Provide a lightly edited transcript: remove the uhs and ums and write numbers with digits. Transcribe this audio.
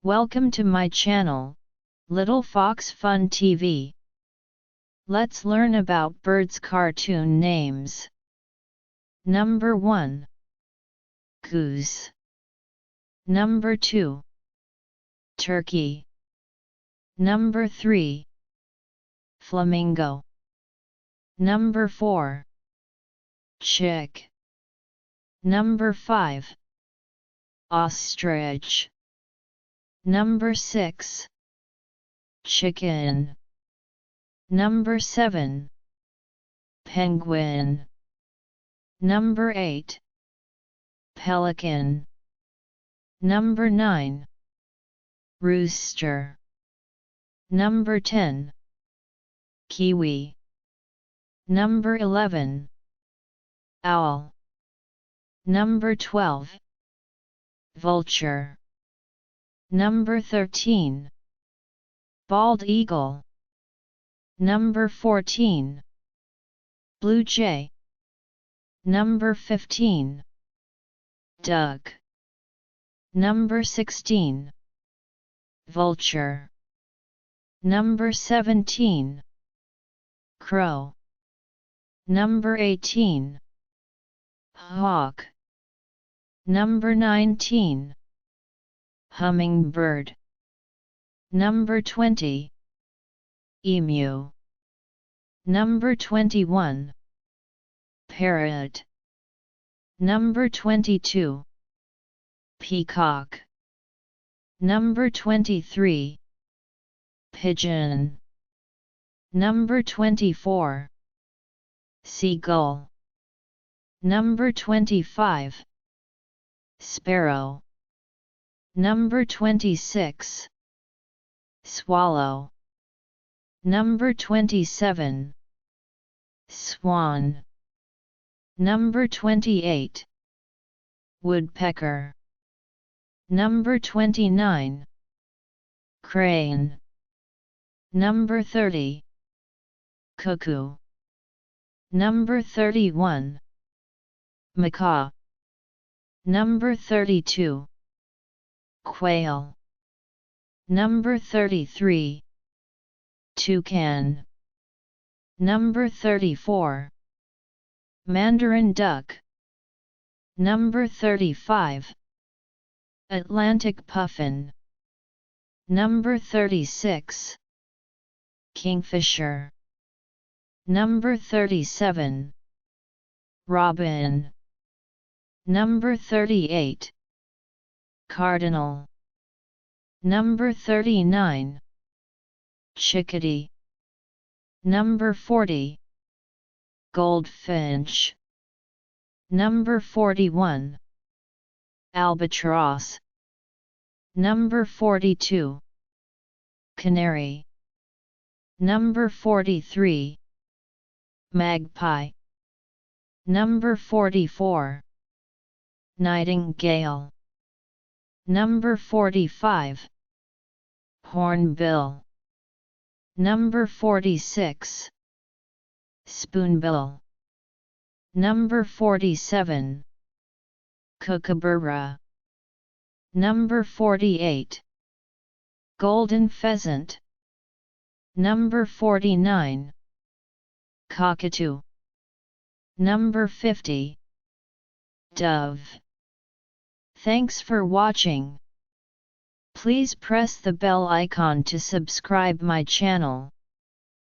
Welcome to my channel, Little Fox Fun TV. Let's learn about birds' cartoon names. Number 1. Goose. Number 2. Turkey. Number 3. Flamingo. Number 4. Chick. Number 5. Ostrich. Number 6. Chicken. Number 7. Penguin. Number 8. Pelican. Number 9. Rooster. Number 10. Kiwi. Number 11. Owl. Number 12. Vulture. Number 13. Bald eagle. Number 14. Blue jay. Number 15. Duck. Number 16. Vulture. Number 17. Crow. Number 18. Hawk. Number 19. Hummingbird. Number 20. Emu. Number 21. Parrot. Number 22. Peacock. Number 23. Pigeon. Number 24. Seagull. Number 25. Sparrow. Number 26. Swallow. Number 27. Swan. Number 28. Woodpecker. Number 29. Crane. Number 30. Cuckoo. Number 31. Macaw. Number 32. Quail. Number 33. Toucan. Number 34. Mandarin duck. Number 35. Atlantic puffin. Number 36. Kingfisher. Number 37. Robin. Number 38. Cardinal. Number 39. Chickadee. Number 40. Goldfinch. Number 41. Albatross. Number 42. Canary. Number 43. Magpie. Number 44. Nightingale. Number 45. Hornbill. Number 46. Spoonbill. Number 47. Kookaburra. Number 48. Golden pheasant. Number 49. Cockatoo. Number 50. Dove. Thanks for watching. Please press the bell icon to subscribe my channel.